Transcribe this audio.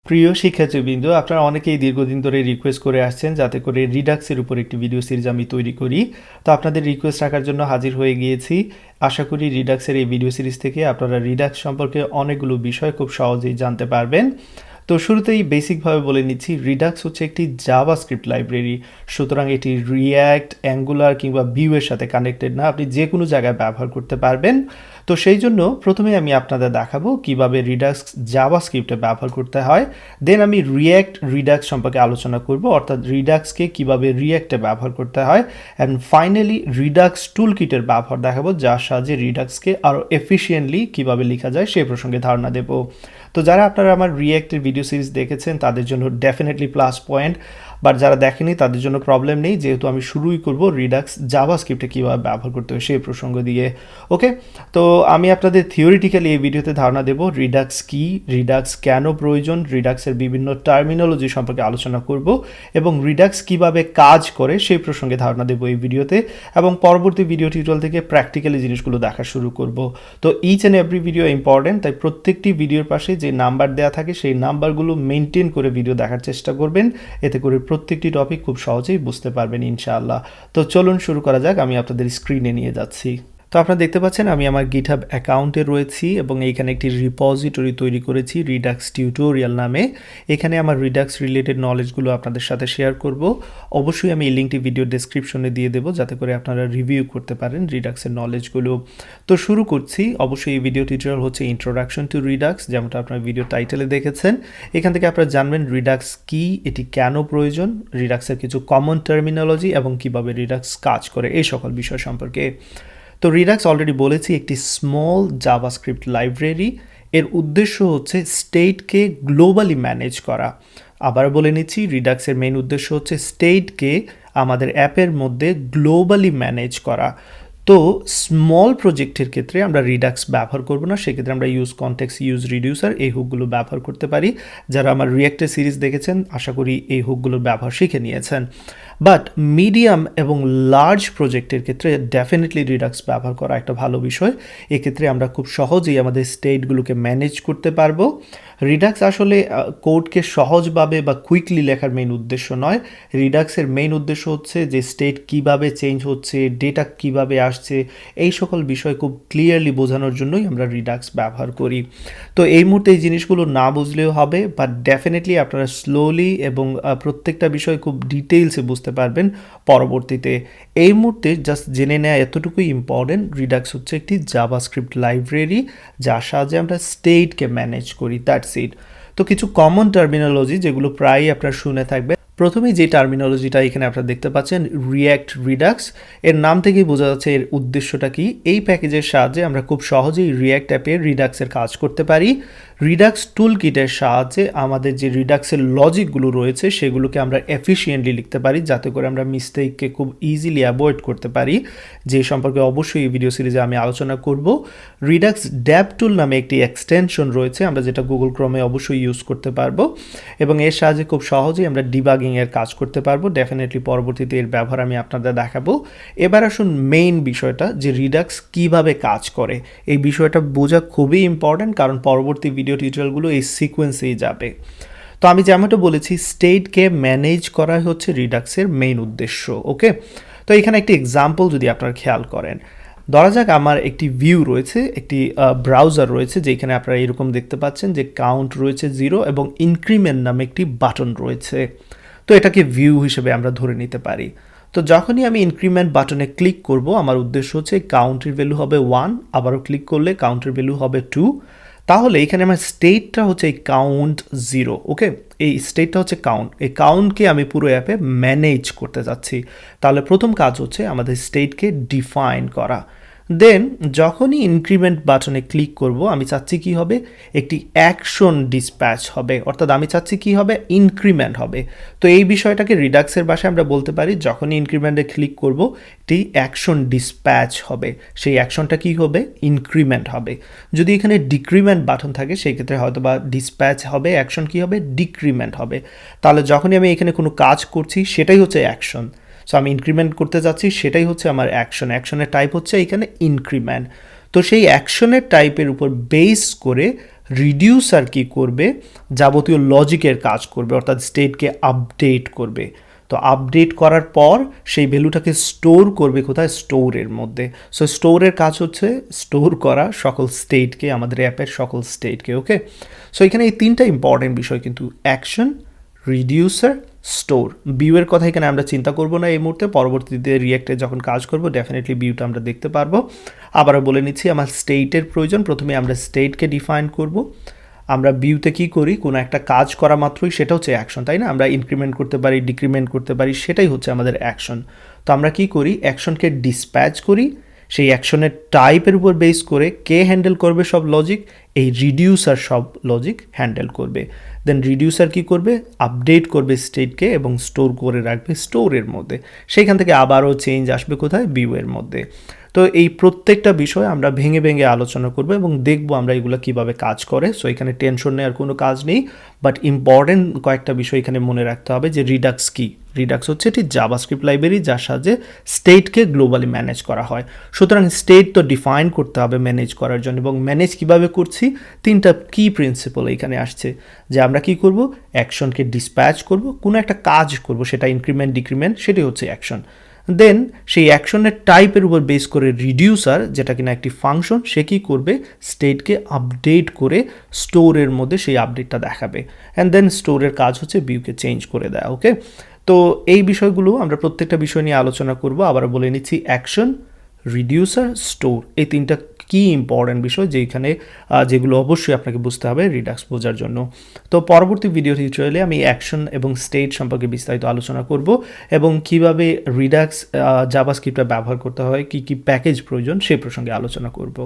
প্রিয় শিক্ষার্থীবৃন্দ, আপনারা অনেকেই দীর্ঘদিন ধরে রিকোয়েস্ট করে আসছেন যাতে করে রিডাক্সের উপর একটি ভিডিও সিরিজ আমি তৈরি করি। তো আপনাদের রিকোয়েস্ট রাখার জন্য হাজির হয়ে গিয়েছি। আশা করি রিডাক্সের এই ভিডিও সিরিজ থেকে আপনারা রিডাক্স সম্পর্কে অনেকগুলো বিষয় খুব সহজেই জানতে পারবেন। তো শুরুতেই বেসিকভাবে বলে নিচ্ছি, রিডাক্স হচ্ছে একটি জাভাস্ক্রিপ্ট লাইব্রেরি। সুতরাং এটি রিয়্যাক্ট, অ্যাঙ্গুলার কিংবা ভিউ এর সাথে কানেক্টেড না, আপনি যে কোনো জায়গায় ব্যবহার করতে পারবেন। তো সেই জন্য প্রথমে আমি আপনাদের দেখাবো কিভাবে রিডাক্স জাভাস্ক্রিপ্টে ব্যবহার করতে হয়। দেন আমি রিডাক্স সম্পর্কে আলোচনা করব, অর্থাৎ রিডাক্সকে কিভাবে রিয়্যাক্টে ব্যবহার করতে হয়। অ্যান্ড ফাইনালি রিডাক্স টুলকিটের ব্যবহার দেখাবো, যার সাহায্যে রিডাক্সকে আরও এফিশিয়েন্টলি কিভাবে লেখা যায় সেই প্রসঙ্গে ধারণা দেব। তো যারা আপনারা আমার রিয়্যাক্টের ভিডিও সিরিজ দেখেছেন তাদের জন্য ডেফিনেটলি প্লাস পয়েন্ট, বাট যারা দেখেনি তাদের জন্য প্রবলেম নেই, যেহেতু আমি শুরুই করব রিডাক্স জাভাস্ক্রিপ্টে কীভাবে ব্যবহার করতে হয় সেই প্রসঙ্গ দিয়ে। ওকে, তো আমি আপনাদের থিওরিটিক্যালি এই ভিডিওতে ধারণা দেব রিডাক্স কি, রিডাক্স কেন প্রয়োজন, রিডাক্সের বিভিন্ন টার্মিনোলজি সম্পর্কে আলোচনা করব এবং রিডাক্স কিভাবে কাজ করে সেই প্রসঙ্গে ধারণা দেব এই ভিডিওতে, এবং পরবর্তী ভিডিও টিউটোরিয়াল থেকে প্র্যাকটিক্যালি জিনিসগুলো দেখা শুরু করব। তো each and every video important, তাই প্রত্যেকটি ভিডিওর পাশে যে নাম্বার দেওয়া থাকে সেই নাম্বারগুলো মেনটেন করে ভিডিও দেখার চেষ্টা করবেন, এতে করে প্রত্যেকটি টপিক খুব সহজেই বুঝতে পারবেন ইনশাআল্লাহ। তো চলুন শুরু করা যাক, আমি আপনাদের স্ক্রিনে নিয়ে যাচ্ছি। তো আপনারা দেখতে পাচ্ছেন আমি আমার গিটহাব অ্যাকাউন্টে রয়েছি এবং এইখানে একটি রিপোজিটরি তৈরি করেছি রিডাক্স টিউটোরিয়াল নামে। এখানে আমার রিডাক্স রিলেটেড নলেজগুলো আপনাদের সাথে শেয়ার করব। অবশ্যই আমি এই লিঙ্কটি ভিডিও ডেসক্রিপশনে দিয়ে দেবো, যাতে করে আপনারা রিভিউ করতে পারেন রিডাক্সের নলেজগুলো। তো শুরু করছি। অবশ্যই এই ভিডিও টিউটোরিয়াল হচ্ছে ইন্ট্রোডাকশন টু রিডাক্স, যেমনটা আপনার ভিডিও টাইটেলে দেখেছেন। এখান থেকে আপনারা জানবেন রিডাক্স কি, এটি কেন প্রয়োজন, রিডাক্সের কিছু কমন টার্মিনোলজি এবং কিভাবে রিডাক্স কাজ করে, এই সকল বিষয় সম্পর্কে। তো রিডাক্স অলরেডি বলেছি একটি স্মল জাভাস্ক্রিপ্ট লাইব্রেরি। এর উদ্দেশ্য হচ্ছে স্টেটকে গ্লোবালি ম্যানেজ করা। আবার বলে নিচ্ছি, রিডাক্সের মেইন উদ্দেশ্য হচ্ছে স্টেটকে আমাদের অ্যাপের মধ্যে গ্লোবালি ম্যানেজ করা। তো স্মল প্রজেক্টের ক্ষেত্রে আমরা রিডাক্স ব্যবহার করব না, সেক্ষেত্রে আমরা ইউজ কনটেক্সট, ইউজ রিডিউসার এই হুকগুলো ব্যবহার করতে পারি। যারা আমার রিঅ্যাক্টের সিরিজ দেখেছেন আশা করি এই হুকগুলোর ব্যবহার শিখে নিয়েছেন। বাট মিডিয়াম এবং লার্জ প্রজেক্টের ক্ষেত্রে ডেফিনেটলি রিডাক্স ব্যবহার করা একটা ভালো বিষয়। এক্ষেত্রে আমরা খুব সহজেই আমাদের স্টেটগুলোকে ম্যানেজ করতে পারবো। রিডাক্স আসলে কোডকে সহজভাবে বা কুইকলি লেখার মেইন উদ্দেশ্য নয়। রিডাক্সের মেইন উদ্দেশ্য হচ্ছে যে স্টেট কিভাবে চেঞ্জ হচ্ছে, ডেটা কিভাবে আসছে, এই সকল বিষয় খুব ক্লিয়ারলি বোঝানোর জন্যই আমরা রিডাক্স ব্যবহার করি। তো এই মুহূর্তে এই জিনিসগুলো না বুঝলেও হবে, বাট ডেফিনেটলি আপনারা স্লোলি এবং প্রত্যেকটা বিষয় খুব ডিটেইলসে বুঝতে পারবেন পরবর্তীতে। এই মুহূর্তে জাস্ট জেনে নেওয়া এতটুকুই ইম্পর্টেন্ট, রিডাক্স হচ্ছে একটি জাভাস্ক্রিপ্ট লাইব্রেরি যার সাহায্যে আমরা স্টেটকে ম্যানেজ করি, দ্যাটস ইট। তো কিছু কমন টার্মিনোলজি যেগুলো প্রায়ই আপনারা শুনে থাকবেন। প্রথমেই যে টার্মিনোলজিটা এখানে আপনারা দেখতে পাচ্ছেন, রিয়্যাক্ট রিডাক্স, এর নাম থেকেই বোঝা যাচ্ছে এর উদ্দেশ্যটা কি। এই প্যাকেজের সাহায্যে আমরা খুব সহজেই রিয়্যাক্ট অ্যাপের রিডাক্সের কাজ করতে পারি। রিডাক্স টুলকিটের সাহায্যে আমাদের যে রিডাক্সের লজিকগুলো রয়েছে সেগুলোকে আমরা এফিশিয়েন্টলি লিখতে পারি, যাতে করে আমরা মিস্টেককে খুব ইজিলি অ্যাভয়েড করতে পারি, যে সম্পর্কে অবশ্যই এই ভিডিও সিরিজে আমি আলোচনা করব। রিডাক্স ড্যাব টুল নামে একটি এক্সটেনশন রয়েছে, আমরা যেটা গুগল ক্রোমে অবশ্যই ইউজ করতে পারবো, এবং এর সাহায্যে খুব সহজেই আমরা ডিবাগিংয়ের কাজ করতে পারবো। ডেফিনেটলি পরবর্তীতে এর ব্যবহার আমি আপনাদের দেখাবো। এবার আসুন মেইন বিষয়টা, যে রিডাক্স কিভাবে কাজ করে। এই বিষয়টা বোঝা খুবই ইম্পর্ট্যান্ট, কারণ পরবর্তী ভিডিও টিউটোরিয়ালগুলো এই সিকোয়েন্সেই যাবে। তো আমি যেমনটা বলেছি, স্টেটকে ম্যানেজ করা হচ্ছে রিডাক্সের মেইন উদ্দেশ্য। ওকে, তো এখানে একটি এক্সাম্পল যদি আপনারা খেয়াল করেন, ধরা যাক আমার একটি ভিউ রয়েছে, একটি ব্রাউজার রয়েছে, যেখানে আপনারা এরকম দেখতে পাচ্ছেন যে কাউন্ট রয়েছে 0 এবং ইনক্রিমেন্ট নামে একটি বাটন রয়েছে। তো এটাকে ভিউ হিসেবে আমরা ধরে নিতে পারি। তো যখনই আমি ইনক্রিমেন্ট বাটনে ক্লিক করব, আমার উদ্দেশ্য হচ্ছে কাউন্টের ভ্যালু হবে 1, আবারও ক্লিক করলে কাউন্টের ভ্যালু হবে 2। তাহলে এখানে আমার স্টেটটা হচ্ছে এই কাউন্ট 0। ওকে, এই স্টেটটা হচ্ছে কাউন্ট। এই কাউন্টকে আমি পুরো অ্যাপে ম্যানেজ করতে যাচ্ছি। তাহলে প্রথম কাজ হচ্ছে আমাদের স্টেটকে ডিফাইন করা। দেন যখনই ইনক্রিমেন্ট বাটনে ক্লিক করব, আমি চাচ্ছি কি হবে, একটি অ্যাকশন ডিসপ্যাচ হবে, অর্থাৎ আমি চাচ্ছি কি হবে, ইনক্রিমেন্ট হবে। তো এই বিষয়টাকে রিডাক্সের ভাষায় আমরা বলতে পারি, যখনই ইনক্রিমেন্টে ক্লিক করব একটি অ্যাকশন ডিসপ্যাচ হবে, সেই অ্যাকশনটা কি হবে, ইনক্রিমেন্ট হবে। যদি এখানে ডিক্রিমেন্ট বাটন থাকে সেই ক্ষেত্রে হয়তো বা ডিসপ্যাচ হবে, অ্যাকশন কি হবে, ডিক্রিমেন্ট হবে। তাহলে যখনই আমি এখানে কোনো কাজ করছি সেটাই হচ্ছে অ্যাকশন। সো আমি ইনক্রিমেন্ট করতে যাচ্ছি, সেটাই হচ্ছে আমার অ্যাকশন। অ্যাকশনের টাইপ হচ্ছে এখানে ইনক্রিমেন্ট। তো সেই অ্যাকশনের টাইপের উপর বেস করে রিডিউসার কি করবে, যাবতীয় লজিকের কাজ করবে, অর্থাৎ স্টেটকে আপডেট করবে। তো আপডেট করার পর সেই ভ্যালুটাকে স্টোর করবে কোথায়, স্টোরের মধ্যে। সো স্টোরের কাজ হচ্ছে স্টোর করা সকল স্টেটকে, আমাদের অ্যাপের সকল স্টেটকে। ওকে, সো এখানে এই তিনটা ইম্পর্টেন্ট বিষয় কিন্তু, অ্যাকশন, রিডিউসার, স্টোর। ভিউয়ের কথা এখানে আমরা চিন্তা করব না এই মুহূর্তে, পরবর্তীতে রিয়েক্টে যখন কাজ করব ডেফিনেটলি ভিউটা আমরা দেখতে পারবো। আবারও বলে নিচ্ছি, আমার স্টেটের প্রয়োজন। প্রথমে আমরা স্টেটকে ডিফাইন করব। আমরা ভিউতে কি করি, কোনো একটা কাজ করা মাত্রই সেটা হচ্ছে অ্যাকশন, তাই না? আমরা ইনক্রিমেন্ট করতে পারি, ডিক্রিমেন্ট করতে পারি, সেটাই হচ্ছে আমাদের অ্যাকশন। তো আমরা কি করি, অ্যাকশনকে ডিসপ্যাচ করি। সেই অ্যাকশনের টাইপের উপর বেস করে কে হ্যান্ডেল করবে সব লজিক, এই রিডিউসার সব লজিক হ্যান্ডেল করবে। দেন রিডিউসার কি করবে, আপডেট করবে স্টেটকে এবং স্টোর করে রাখবে স্টোরের মধ্যে। সেইখান থেকে আবারও চেঞ্জ আসবে কোথায়, ভিউয়ের মধ্যে। তো এই প্রত্যেকটা বিষয় আমরা ভেঙে ভেঙে আলোচনা করব এবং দেখব আমরা এগুলো কিভাবে কাজ করে। সো এখানে টেনশন নেওয়ার কোনো কাজ নেই, বাট ইম্পর্টেন্ট কয়েকটা বিষয় এখানে মনে রাখতে হবে যে রিডাক্স কি। রিডাক্স হচ্ছে এটি জাভাস্ক্রিপ্ট লাইব্রেরি যার সাহায্যে স্টেটকে গ্লোবালি ম্যানেজ করা হয়। সুতরাং স্টেট তো ডিফাইন করতে হবে ম্যানেজ করার জন্য, এবং ম্যানেজ কিভাবে করছি, তিনটা কি প্রিন্সিপাল এখানে আসছে। যে আমরা কি করব, অ্যাকশনকে ডিসপ্যাচ করব, কোনো একটা কাজ করব, সেটা ইনক্রিমেন্ট ডিক্রিমেন্ট, সেটাই হচ্ছে অ্যাকশন। দেন সেই অ্যাকশনের টাইপের উপর বেস করে রিডিউসার, যেটা কিনা একটি ফাংশন, সে কী করবে, স্টেটকে আপডেট করে স্টোরের মধ্যে সেই আপডেটটা দেখাবে। অ্যান্ড দেন স্টোরের কাজ হচ্ছে ভিউকে চেঞ্জ করে দেয়। ওকে, তো এই বিষয়গুলো আমরা প্রত্যেকটা বিষয় নিয়ে আলোচনা করব। আবার বলে নিচ্ছি, অ্যাকশন, রিডিউসার, স্টোর, এই তিনটা কি ইম্পর্ট্যান্ট বিষয় যেখানে যেগুলো অবশ্যই আপনাকে বুঝতে হবে রিডাক্স বোঝার জন্য। তো পরবর্তী ভিডিও টিউটোরিয়ালে আমি অ্যাকশন এবং স্টেট সম্পর্কে বিস্তারিত আলোচনা করব এবং কিভাবে রিডাক্স জাভাস্ক্রিপ্টটা ব্যবহার করতে হয়, কি কি প্যাকেজ প্রয়োজন, সেই প্রসঙ্গে আলোচনা করব।